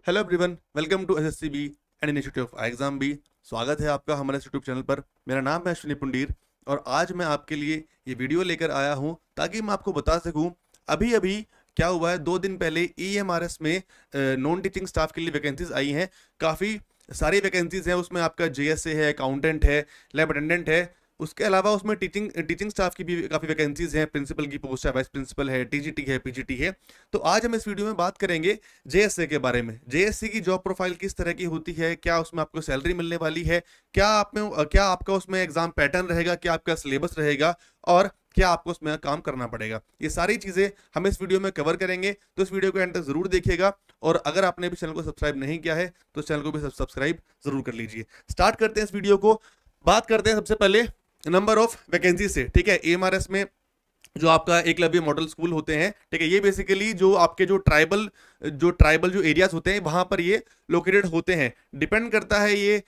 Hello everyone, welcome to SSC B and institute of exam B. स्वागत है आपका हमारे यूट्यूब चैनल पर। मेरा नाम है अश्विनी पुंडीर और आज मैं आपके लिए ये वीडियो लेकर आया हूं ताकि मैं आपको बता सकूं अभी अभी क्या हुआ है। 2 दिन पहले ईएमआरएस में नॉन टीचिंग स्टाफ के लिए वैकेंसीज आई हैं। काफ़ी सारी वैकेंसीज हैं, उसमें आपका जेएसए है, अकाउंटेंट है, लैब अटेंडेंट है। उसके अलावा उसमें टीचिंग स्टाफ की भी काफ़ी वैकेंसीज हैं। प्रिंसिपल की पोस्ट है, वाइस प्रिंसिपल है, टीजीटी है, पीजीटी है। तो आज हम इस वीडियो में बात करेंगे जेएसए के बारे में। जेएसए की जॉब प्रोफाइल किस तरह की होती है, क्या उसमें आपको सैलरी मिलने वाली है, क्या आपका उसमें एग्जाम पैटर्न रहेगा, क्या आपका सिलेबस रहेगा और क्या आपको उसमें काम करना पड़ेगा। ये सारी चीजें हम इस वीडियो में कवर करेंगे, तो इस वीडियो को एंड तक जरूर देखिएगा। और अगर आपने भी चैनल को सब्सक्राइब नहीं किया है तो चैनल को भी सब्सक्राइब जरूर कर लीजिए। स्टार्ट करते हैं इस वीडियो को। बात करते हैं सबसे पहले नंबर ऑफ वैकेंसी से। ठीक है, एएमआरएस में जो आपका एकलव्य मॉडल स्कूल होते हैं, ठीक है, ये बेसिकली जो आपके जो ट्राइबल जो एरियाज होते हैं वहां पर ये लोकेटेड होते हैं। डिपेंड करता है ये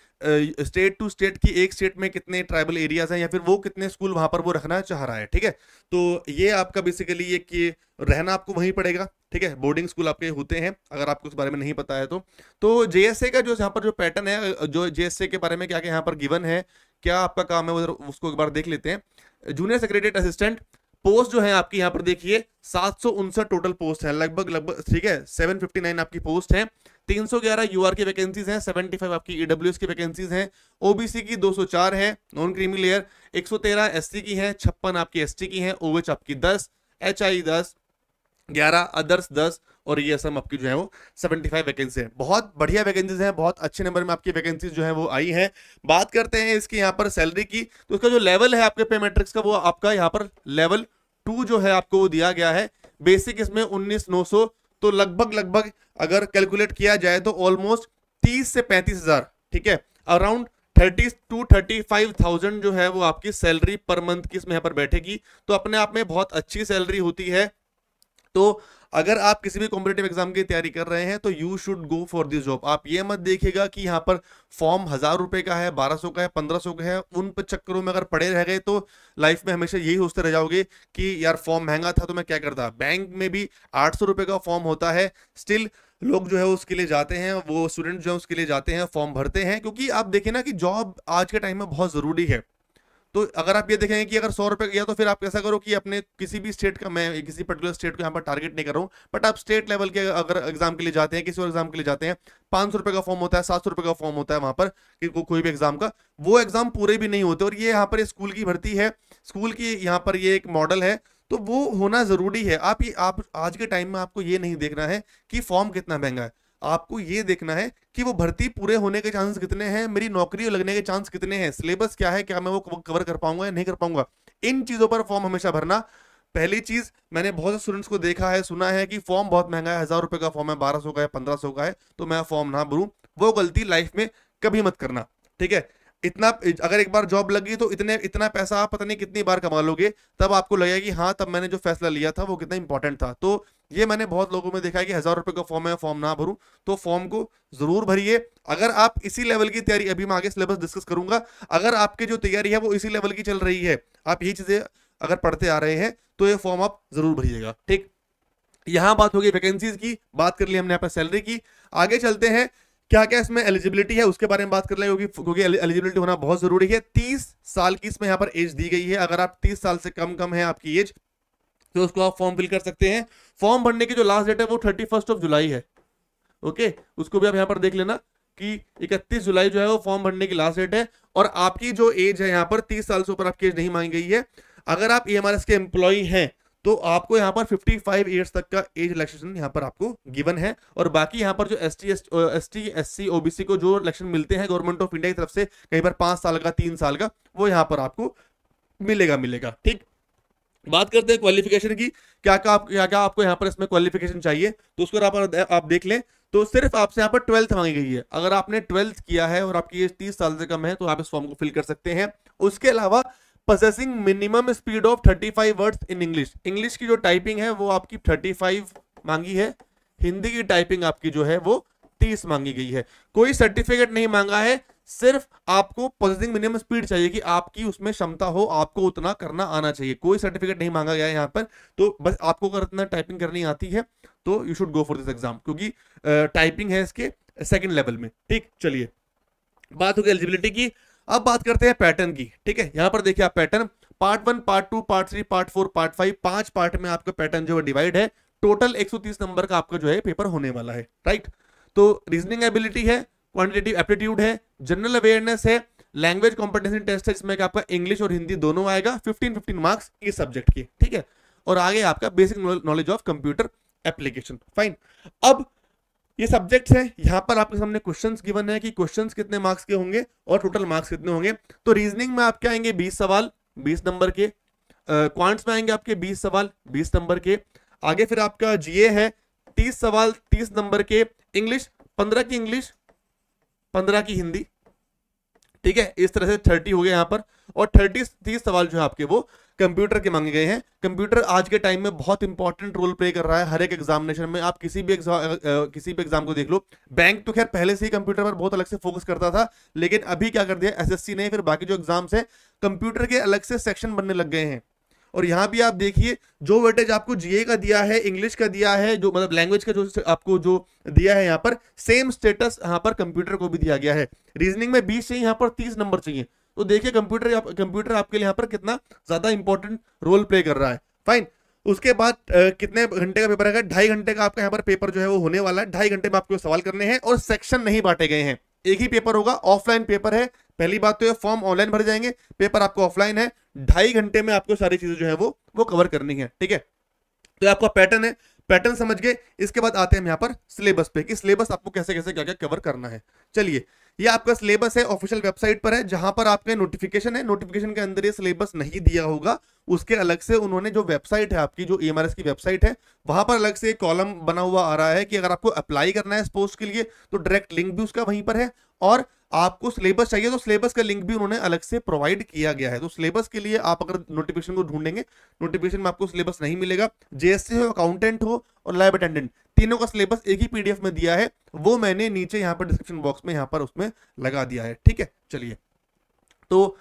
स्टेट टू स्टेट की, एक स्टेट में कितने ट्राइबल एरियाज हैं या फिर वो कितने स्कूल वहां पर वो रखना चाह रहा है। ठीक है, तो ये आपका बेसिकली ये कि रहना आपको वहीं पड़ेगा। ठीक है, बोर्डिंग स्कूल आपके होते हैं, अगर आपको उस बारे में नहीं पता है तो जेएसए का जो यहाँ पर जो पैटर्न है, जो जेएसए के बारे में क्या क्या यहाँ पर गिवन है, क्या आपका काम है वो उसको एक बार देख लेते हैं। जूनियर सेक्रेटरीट असिस्टेंट पोस्ट जो है आपकी यहाँ पर देखिए 759 टोटल पोस्ट है, लगभग। ठीक है, 759 आपकी पोस्ट है। 311 यूआर की वैकेंसीज हैं, 75 आपकी ईडब्ल्यूएस की वैकेंसीज हैं। ओबीसी की 204 है, नॉन क्रीमी लेयर 113 एससी की है, 56 आपकी एसटी की है, ओएच आपकी 10, एचआई 10, 11 अदर्स 10 और ये असम आपकी जो है वो 75 वैकेंसी है। बहुत बढ़िया वैकेंसीज हैं, बहुत अच्छे नंबर में आपकी वैकेंसीज जो है वो आई हैं। बात करते हैं इसकी यहाँ पर सैलरी की, तो इसका जो लेवल है आपके पे मैट्रिक्स का वो आपका यहाँ पर लेवल 2 जो है आपको वो दिया गया है। बेसिक इसमें 19,900, तो लगभग अगर कैलकुलेट किया जाए तो ऑलमोस्ट 30 से 35,000, ठीक है, अराउंड 30 to 35,000 जो है वो आपकी सैलरी पर मंथ की इसमें यहाँ पर बैठेगी। तो अपने आप में बहुत अच्छी सैलरी होती है। तो अगर आप किसी भी कॉम्पिटेटिव एग्जाम की तैयारी कर रहे हैं तो you should go for this job. आप ये मत देखिएगा कि यहाँ पर फॉर्म 1,000 रुपए का है, 1200 का है, 1500 का है, उन पर चक्करों में अगर पड़े रह गए तो लाइफ में हमेशा यही सोचते रह जाओगे कि यार फॉर्म महंगा था तो मैं क्या करता। बैंक में भी 800 रुपए का फॉर्म होता है, स्टिल लोग जो है उसके लिए जाते हैं, वो स्टूडेंट जो है उसके लिए जाते हैं, फॉर्म भरते हैं, क्योंकि आप देखें ना कि जॉब आज के टाइम में बहुत जरूरी है। तो अगर आप ये देखेंगे कि अगर 100 रुपए गया तो फिर आप कैसा करो कि अपने किसी भी स्टेट का, मैं किसी पर्टिकुलर स्टेट को यहाँ पर टारगेट नहीं कर रहा हूँ, बट आप स्टेट लेवल के अगर एग्जाम के लिए जाते हैं, किसी और एग्जाम के लिए जाते हैं, 500 रुपए का फॉर्म होता है, 700 रुपए का फॉर्म होता है वहां पर कोई भी एग्जाम का, वो एग्जाम पूरे भी नहीं होते। और ये यहाँ पर स्कूल की भर्ती है, स्कूल की यहाँ पर ये एक मॉडल है, तो वो होना जरूरी है। आप आज के टाइम में आपको ये नहीं देखना है कि फॉर्म कितना महंगा है, आपको ये देखना है कि वो भर्ती पूरे होने के चांस कितने हैं, मेरी नौकरी लगने के चांस कितने हैं, सिलेबस क्या है, क्या मैं वो कवर कर पाऊंगा या नहीं कर पाऊंगा। इन चीजों पर फॉर्म हमेशा भरना। पहली चीज, मैंने बहुत से स्टूडेंट्स को देखा है, सुना है कि फॉर्म बहुत महंगा है, 1,000 रुपए का फॉर्म है, 1200 का है, 1500 का है, तो मैं फॉर्म ना भरूं। वो गलती लाइफ में कभी मत करना। ठीक है, इतना अगर एक बार जॉब लगी तो इतना पैसा आप पता नहीं कितनी बार कमा लोगे, तब आपको लगेगा कि हाँ, तब मैंने जो फैसला लिया था वो कितना इंपॉर्टेंट था। तो ये मैंने बहुत लोगों में देखा है कि 1,000 रुपए का फॉर्म है, फॉर्म ना भरूं, तो फॉर्म को जरूर भरिए। अगर आप इसी लेवल की तैयारी, अभी मैं आगे सिलेबस डिस्कस करूंगा, अगर आपकी जो तैयारी है वो इसी लेवल की चल रही है, आप ये चीजें अगर पढ़ते आ रहे हैं, तो ये फॉर्म आप जरूर भरिएगा। ठीक, यहां बात होगी वैकेंसीज की, बात कर ली हमने यहाँ पर सैलरी की। आगे चलते हैं, क्या क्या इसमें एलिजिबिलिटी है उसके बारे में बात कर ले, क्योंकि एलिजिबिलिटी होना बहुत जरूरी है। 30 साल की इसमें यहाँ पर एज दी गई है। अगर आप 30 साल से कम है आपकी एज, तो उसको आप फॉर्म फिल कर सकते हैं। फॉर्म भरने की जो लास्ट डेट है वो 31 जुलाई है। ओके, उसको भी आप यहाँ पर देख लेना कि 31 जुलाई जो है वो फॉर्म भरने की लास्ट डेट है। और आपकी जो एज है यहाँ पर 30 साल से ऊपर आपकी एज नहीं मांगी गई है। अगर आप ईएमआरएस के एम्प्लॉय हैं तो आपको यहाँ पर 55 ईयर्स तक का एज रिलैक्सेशन यहाँ पर आपको गिवन है। और बाकी यहाँ पर जो एसटी एससी ओबीसी को जो रिलैक्सेशन मिलते हैं गवर्नमेंट ऑफ इंडिया की तरफ से, कहीं पर 5 साल का, 3 साल का, वो यहाँ पर आपको मिलेगा। ठीक, बात करते हैं क्वालिफिकेशन की, क्या क्या आपको यहाँ पर इसमें क्वालिफिकेशन चाहिए, तो उसको आप देख लें। तो सिर्फ आपसे यहाँ पर 12th मांगी गई है। अगर आपने 12th किया है और आपकी एज 30 साल से कम है तो आप इस फॉर्म को फिल कर सकते हैं। उसके अलावा possessing minimum speed of 35 words in English, English की जो टाइपिंग है वो आपकी 35 मांगी है, हिंदी की टाइपिंग आपकी जो है वो 30 मांगी गई है। कोई सर्टिफिकेट नहीं मांगा है, सिर्फ आपको प्रोसेसिंग मिनिमम स्पीड चाहिए कि आपकी उसमें क्षमता हो, आपको उतना करना आना चाहिए, कोई सर्टिफिकेट नहीं मांगा गया है यहाँ पर। तो बस आपको अगर इतना टाइपिंग करनी आती है तो you should go for this exam, क्योंकि टाइपिंग है इसके सेकंड लेवल में। ठीक, चलिए बात हो गई एलिजिबिलिटी की। अब बात करते हैं पैटर्न की। ठीक है, यहां पर देखिए आप pattern part 1, part 2, part 3, part 4, part 5, 5 part में आपका पैटर्न जो है डिवाइड है। टोटल 130 नंबर का आपका जो है पेपर होने वाला है। राइट, तो रीजनिंग एबिलिटी है, क्वांटिटेटिव एप्टीट्यूड है, जनरल अवेयरनेस है, लैंग्वेज कॉम्पिटेंसी टेस्ट है जिसमें आपका इंग्लिश और हिंदी दोनों आएगा, 15-15 मार्क्स इस सब्जेक्ट के। ठीक है, और आगे आपका basic knowledge of computer application. Fine, अब ये सब्जेक्ट्स हैं, यहां पर आपके सामने क्वेश्चंस गिवन है कि क्वेश्चंस कितने मार्क्स के होंगे और टोटल मार्क्स कितने होंगे। तो रीजनिंग में आपके आएंगे 20 सवाल 20 नंबर के, क्वांट्स में आएंगे आपके 20 सवाल 20 नंबर के। आगे फिर आपका जीए है 30 सवाल 30 नंबर के, इंग्लिश 15 की इंग्लिश 15 की हिंदी। ठीक है, इस तरह से 30 हो गए यहाँ पर, और 30 सवाल जो है आपके वो कंप्यूटर के मांगे गए हैं। कंप्यूटर आज के टाइम में बहुत इंपॉर्टेंट रोल प्ले कर रहा है हर एक एग्जामिनेशन में। आप किसी भी एग्जाम को देख लो। बैंक तो खैर पहले से ही कंप्यूटर पर बहुत अलग से फोकस करता था, लेकिन अभी क्या कर दिया एसएससी ने, फिर बाकी जो एग्जाम्स है कंप्यूटर के अलग से सेक्शन बनने लग गए हैं। और यहाँ भी आप देखिए जो वेटेज आपको जीए का दिया है, इंग्लिश का दिया है, जो मतलब लैंग्वेज का जो आपको जो दिया है यहाँ पर, सेम स्टेटस यहाँ पर कंप्यूटर को भी दिया गया है। रीजनिंग में 20 चाहिए, यहाँ पर 30 नंबर चाहिए। तो देखिए कंप्यूटर आपके लिए यहाँ पर कितना ज्यादा इंपॉर्टेंट रोल प्ले कर रहा है। फाइन, उसके बाद कितने घंटे का पेपर है? 2.5 घंटे का आपका यहाँ पर पेपर जो है वो होने वाला है। 2.5 घंटे में आपको सवाल करने हैं और सेक्शन नहीं बांटे गए हैं, एक ही पेपर होगा। ऑफलाइन पेपर है, पहली बात तो ये फॉर्म ऑनलाइन भर जाएंगे, पेपर आपको ऑफलाइन है। 2.5 घंटे में आपको सारी चीजें जो है वो कवर करनी है। ठीक है, तो आपका पैटर्न है, पैटर्न समझ गए। इसके बाद आते हैं हम यहाँ पर सिलेबस पे कि सिलेबस आपको कैसे कैसे क्या क्या कवर करना है। चलिए, ये आपका सिलेबस है, ऑफिशियल वेबसाइट पर है, जहां पर आपका नोटिफिकेशन है। नोटिफिकेशन के अंदर ये सिलेबस नहीं दिया होगा, उसके अलग से उन्होंने जो वेबसाइट है आपकी, जो EMRS की वेबसाइट है, वहां पर अलग से एक कॉलम बना हुआ आ रहा है कि अगर आपको अप्लाई करना है इस पोस्ट के लिए तो डायरेक्ट लिंक भी उसका वहीं पर है, और आपको सिलेबस चाहिए तो सिलेबस का लिंक भी उन्होंने अलग से प्रोवाइड किया गया है। तो सिलेबस के लिए आप अगर नोटिफिकेशन को ढूंढेंगे, नोटिफिकेशन में आपको सिलेबस नहीं मिलेगा। जेएससी हो, अकाउंटेंट हो और लैब अटेंडेंट, तीनों का सिलेबस एक ही पीडीएफ में दिया है, वो मैंने नीचे यहाँ पर डिस्क्रिप्शन बॉक्स में यहाँ पर उसमें लगा दिया है। ठीक है, चलिए तो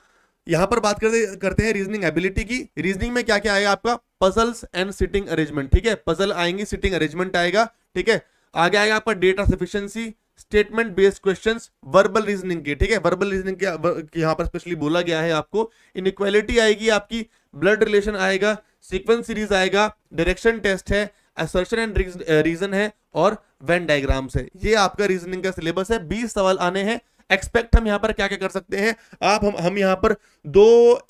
यहां पर बात करते हैं रीजनिंग एबिलिटी की। रीजनिंग में क्या क्या आएगा आपका? Puzzles and sitting arrangement. ठीक है, पजल आएंगे, सिटिंग अरेंजमेंट आएगा। ठीक है, आगे आएगा आपका data sufficiency, statement based questions, verbal reasoning के। ठीक है, वर्बल रीजनिंग के यहां पर स्पेशली बोला गया है आपको। इनइक्वालिटी आएगी आपकी, ब्लड रिलेशन आएगा, सीक्वेंस सीरीज आएगा, डायरेक्शन टेस्ट है, असर्शन एंड रीजन है, और वेन डायग्राम्स है। ये आपका रीजनिंग का सिलेबस है। 20 सवाल आने हैं। एक्सपेक्ट हम यहाँ पर क्या क्या कर सकते हैं आप, हम यहाँ पर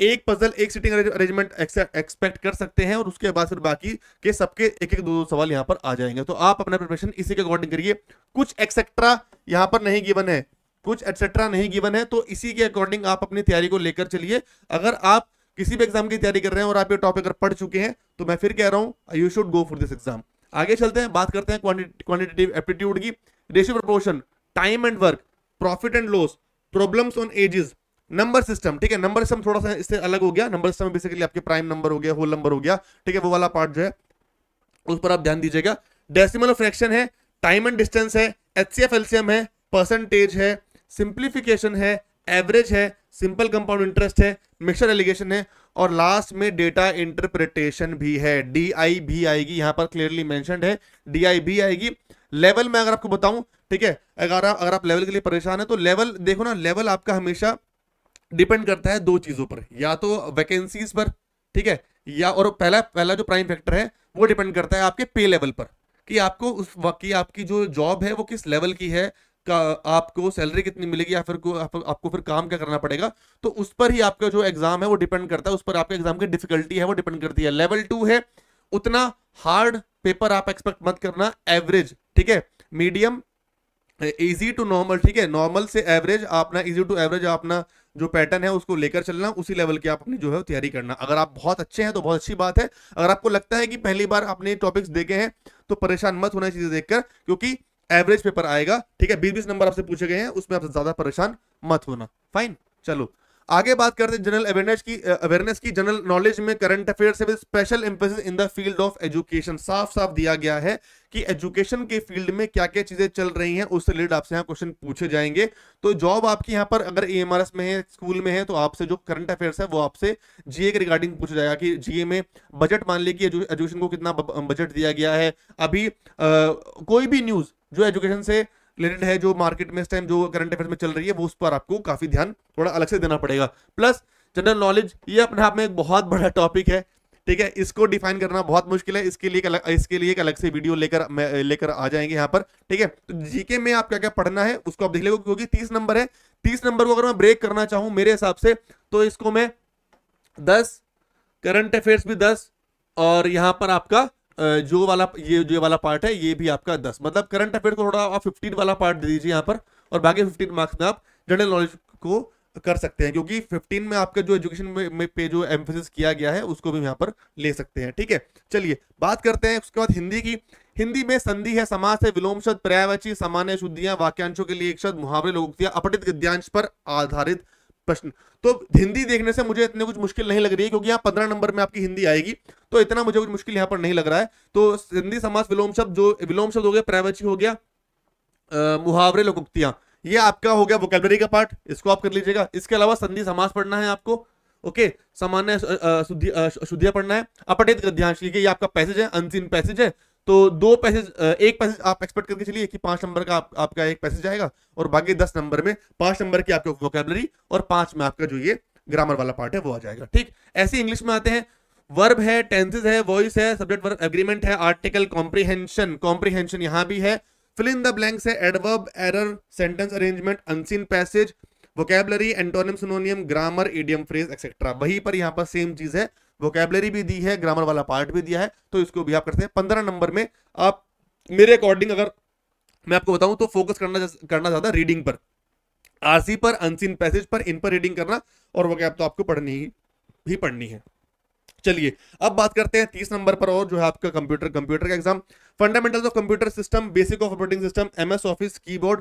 एक पजल एक सिटिंग अरेंजमेंट एक्सपेक्ट कर सकते हैं, और उसके बाद फिर बाकी के सबके एक एक दो सवाल यहाँ पर आ जाएंगे। तो आप अपना प्रिपरेशन इसी के अकॉर्डिंग करिए। कुछ एक्सेट्रा यहाँ पर नहीं गिवन है, कुछ एटसेट्रा नहीं गिवन है, तो इसी के अकॉर्डिंग आप अपनी तैयारी को लेकर चलिए। अगर आप किसी भी एग्जाम की तैयारी कर रहे हैं और आप ये टॉपिक अगर पढ़ चुके हैं तो मैं फिर कह रहा हूं you should go for this exam. आगे चलते हैं, बात करते हैं क्वांटिटेटिव एप्टीट्यूड की। Ratio proportion, time and work, profit and loss, problems on edges, number system. ठीक है, नंबर सिस्टम थोड़ा सा इससे अलग हो गया। नंबर सिस्टम में बेसिकली आपके प्राइम नंबर हो गया, होल नंबर हो गया। ठीक है, वो वाला पार्ट जो है उस पर आप ध्यान दीजिएगा। डेसिमल फ्रैक्शन है, टाइम एंड डिस्टेंस है, HCF LCM है, परसेंटेज है, सिंप्लीफिकेशन है, एवरेज है, सिंपल कंपाउंड इंटरेस्ट है, मिक्सचर एलिगेशन है, और लास्ट में डेटा इंटरप्रिटेशन भी है। DI भी आएगी, यहां पर क्लियरली मेंशन्ड है, DI भी आएगी। लेवल में अगर आपको बताऊं, ठीक है, अगर आप लेवल के लिए परेशान है तो लेवल देखो ना, लेवल आपका हमेशा डिपेंड करता है दो चीजों पर, या तो वैकेंसीज पर, ठीक है, या और पहला जो प्राइम फैक्टर है वो डिपेंड करता है आपके पे लेवल पर, कि आपको उस वक्त की आपकी जो जॉब है वो किस लेवल की है, आपको सैलरी कितनी मिलेगी, या फिर आपको फिर काम क्या करना पड़ेगा। तो उस पर ही आपका जो एग्जाम है वो डिपेंड करता है, उस पर आपके एग्जाम की डिफिकल्टी है वो डिपेंड करती है। लेवल 2 है, उतना हार्ड पेपर आप एक्सपेक्ट मत करना, एवरेज, ठीक है, मीडियम, इजी टू नॉर्मल, ठीक है, नॉर्मल से एवरेज, अपना इजी टू एवरेज अपना जो पैटर्न है उसको लेकर चलना, उसी लेवल की आप अपनी जो है तैयारी करना। अगर आप बहुत अच्छे हैं तो बहुत अच्छी बात है। अगर आपको लगता है कि पहली बार आपने टॉपिक्स देखे हैं तो परेशान मत होना चीजें देखकर, क्योंकि एवरेज पेपर आएगा, ठीक है, 20-20 नंबर आपसे पूछे गए हैं, उसमें आप ज्यादा परेशान मत होना। फाइन, चलो आगे बात करते हैं जनरल अवेयरनेस की जनरल नॉलेज में करंट अफेयर से special emphasis in the field of education. साफ साफ दिया गया है कि एजुकेशन के फील्ड में क्या क्या चीजें चल रही हैं, उससे रिलेटेड आपसे यहाँ क्वेश्चन पूछे जाएंगे। तो जॉब आपकी यहाँ पर अगर एएमआरएस में है, स्कूल में है, तो आपसे जो करंट अफेयर्स है वो आपसे जीए के रिगार्डिंग पूछा जाएगा कि जीए में बजट, मान लीजिए कि एजुकेशन को कितना बजट दिया गया है। अभी कोई भी न्यूज जो एजुकेशन से रिलेटेड है, जो मार्केट में इस टाइम जो करंट अफेयर्स में चल रही है, वो उस पर आपको काफी ध्यान थोड़ा अलग से देना पड़ेगा। प्लस जनरल नॉलेज, ये अपने आप में एक बहुत बड़ा टॉपिक है, ठीक है, इसको डिफाइन करना बहुत मुश्किल है। इसके लिए एक अलग से वीडियो लेकर आ जाएंगे यहाँ पर, ठीक है। तो जीके में आप क्या क्या पढ़ना है उसको आप देख लो, क्योंकि 30 नंबर है। 30 नंबर को अगर मैं ब्रेक करना चाहूं मेरे हिसाब से, तो इसको मैं 10, करंट अफेयर्स भी 10, और यहाँ पर आपका जो वाला पार्ट है ये भी आपका 10, मतलब करंट अफेयर को थोड़ा आप 15 वाला पार्ट दे दीजिए यहाँ पर, और बाकी 15 मार्क्स में आप जनरल नॉलेज को कर सकते हैं, क्योंकि 15 में आपका जो एजुकेशन में पे जो एम्फेसिस किया गया है उसको भी यहाँ पर ले सकते हैं, ठीक है। चलिए बात करते हैं उसके बाद हिंदी की। हिंदी में संधि है, समास है, विलोम शब्द, पर्यायवाची, सामान्य शुद्धियां, वाक्यांशों के लिए एक शब्द, मुहावरे, लोकोक्तियां, अपठित गद्यांश पर आधारित प्रश्न। तो हिंदी देखने से मुझे इतने कुछ मुश्किल नहीं लग रही है, क्योंकि यहाँ 15 नंबर में आपकी हिंदी आएगी, तो इतना मुझे कुछ मुश्किल यहाँ पर नहीं लग रहा है। तो हिंदी, समास, विलोम शब्द, जो विलोम शब्द हो गया, पर्यायवाची हो गया, मुहावरे, लोकोक्तियां, ये आपका हो गया वोकैबुलरी का पार्ट, इसको आप कर लीजिएगा। इसके अलावा संधि समास पढ़ना है आपको, ओके, सामान्य शुद्धियां पढ़ना है, अपठित गद्यांश, ये आपका पैसेज है, अनसीन पैसेज है, तो 2 पैसेज, एक पैसेज आप एक्सपेक्ट करके चलिए कि 5 नंबर का आपका एक पैसेज आएगा, और बाकी 10 नंबर में 5 नंबर की आपकी वोकैबुलरी, और 5 में आपका जो ये ग्रामर वाला पार्ट है वो आ जाएगा, ठीक। ऐसे इंग्लिश में आते हैं, वर्ब है, टेंसेस है, वॉइस है, सब्जेक्ट वर्ब एग्रीमेंट है, आर्टिकल, कॉम्प्रिहेंशन यहाँ भी है, फिल इन द ब्लैंक्स है, adverb, error, sentence arrangement, unseen passage, vocabulary, antonym, synonym, grammar, idiom, phrase, etcetera. वहीं पर यहाँ पर सेम चीज है, वोकैबुलरी भी दी है, ग्रामर वाला पार्ट भी दिया है, तो इसको भी आप करते हैं। 15 नंबर में आप मेरे अकॉर्डिंग अगर मैं आपको बताऊं तो फोकस करना ज्यादा रीडिंग पर, आरसी पर, अनसीन पैसेज पर, इन पर रीडिंग करना, और वोकैब तो आपको पढ़नी ही पढ़नी है। चलिए अब बात करते हैं 30 नंबर पर, और जो है आपका कंप्यूटर का exam, fundamentals of computer system, basic of operating system, MS office, keyboard.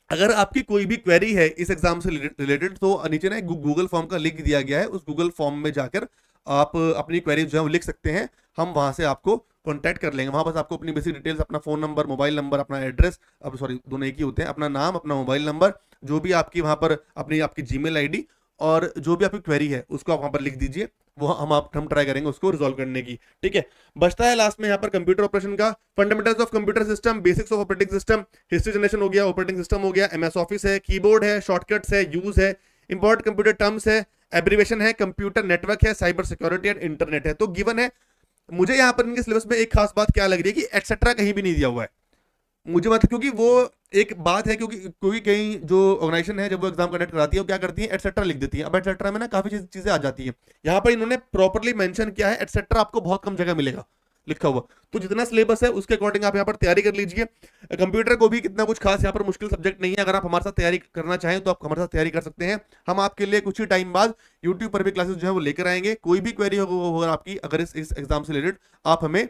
अगर आपकी कोई भी क्वेरी है इस एग्जाम से रिलेटेड, तो नीचे ना एक गूगल फॉर्म का लिंक दिया गया है, उस गूगल फॉर्म में जाकर आप अपनी क्वेरी जो है वो लिख सकते हैं, हम वहां से आपको कॉन्टैक्ट कर लेंगे। वहां बस आपको अपनी बेसिक डिटेल्स, अपना फोन नंबर, मोबाइल नंबर, अपना एड्रेस, अब सॉरी दोनों एक ही होते हैं, अपना नाम, अपना मोबाइल नंबर, जो भी आपकी वहां पर आपकी जीमेल आईडी, और जो भी आपकी क्वेरी है उसको आप वहां पर लिख दीजिए, वो हम ट्राई करेंगे उसको रिजॉल्व करने की, ठीक है। बचता है लास्ट में यहाँ पर कंप्यूटर ऑपरेशन का, fundamentals of computer system, basics of operating system, history generation हो गया, ऑपरेटिंग सिस्टम हो गया, एमएस ऑफिस है, कीबोर्ड है, शॉर्टकट्स है, यूज है, इंपॉर्टेंट कंप्यूटर टर्म्स है, एब्रीवेशन है, कंप्यूटर नेटवर्क है, साइबर सिक्योरिटी एंड इंटरनेट है। तो गिवन है। मुझे यहाँ पर इनके सिलेबस में एक खास बात क्या लग रही है कि एक्सेट्रा कहीं भी नहीं दिया हुआ है मुझे, मतलब क्योंकि वो एक बात है, क्योंकि कई जो ऑर्गेनाइजेशन है जब वो एग्जाम कंडक्ट कराती है वो क्या करती है, एटसेट्रा लिख देती है। अब एटसेट्रा में ना काफी चीजें आ जाती है, यहाँ पर इन्होंने प्रॉपरली मेंशन किया है, एटसेट्रा आपको बहुत कम जगह मिलेगा लिखा हुआ, तो जितना सिलेबस है उसके अकॉर्डिंग आप यहाँ पर तैयारी कर लीजिए। कंप्यूटर को भी कितना कुछ खास यहाँ पर मुश्किल सब्जेक्ट नहीं है, अगर आप हमारे साथ तैयारी करना चाहें तो आप हमारे साथ तैयारी कर सकते हैं। हम आपके लिए कुछ ही टाइम बाद यूट्यूब पर भी क्लासेस जो है वो लेकर आएंगे। कोई भी क्वेरी होगा आपकी अगर इस एग्जाम से रिलेटेड, आप हमें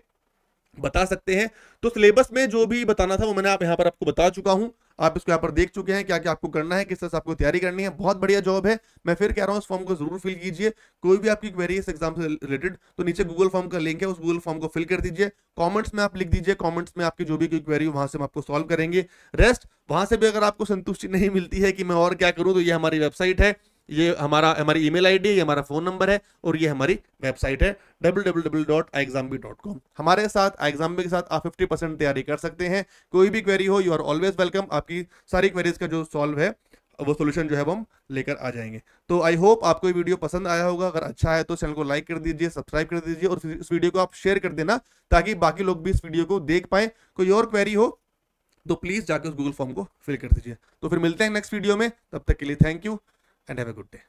बता सकते हैं। तो सिलेबस में जो भी बताना था वो मैंने यहाँ पर आपको बता चुका हूं, आप इसको यहाँ पर देख चुके हैं क्या क्या आपको करना है, किस तरह से आपको तैयारी करनी है। बहुत बढ़िया जॉब है, मैं फिर कह रहा हूँ इस फॉर्म को जरूर फिल कीजिए। कोई भी आपकी क्वेरी इस एग्जाम से रिलेटेड तो नीचे गूगल फॉर्म का लिंक है, उस गूगल फॉर्म को फिल कर दीजिए, कमेंट्स में आप लिख दीजिए, कमेंट्स में आपकी जो भी कोई क्वेरी वहां से हम आपको सॉल्व करेंगे। रेस्ट वहां से भी अगर आपको संतुष्टि नहीं मिलती है कि मैं और क्या करूँ, तो ये हमारी वेबसाइट है, ये हमारी ईमेल आईडी है, ये हमारा फोन नंबर है, और ये हमारी वेबसाइट है www.iexambee.com। हमारे साथ iexambee के साथ आप 50% तैयारी कर सकते हैं। कोई भी क्वेरी हो, यू आर ऑलवेज वेलकम। आपकी सारी क्वेरीज का जो सॉल्व है वो सोल्यूशन जो है वो हम लेकर आ जाएंगे। तो आई होप आपको ये वीडियो पसंद आया होगा। अगर अच्छा है तो चैनल को लाइक कर दीजिए, सब्सक्राइब कर दीजिए, और इस वीडियो को आप शेयर कर देना ताकि बाकी लोग भी इस वीडियो को देख पाए। कोई और क्वेरी हो तो प्लीज जाकर उस गूगल फॉर्म को फिल कर दीजिए। तो फिर मिलते हैं नेक्स्ट वीडियो में, तब तक के लिए thank you and have a good day.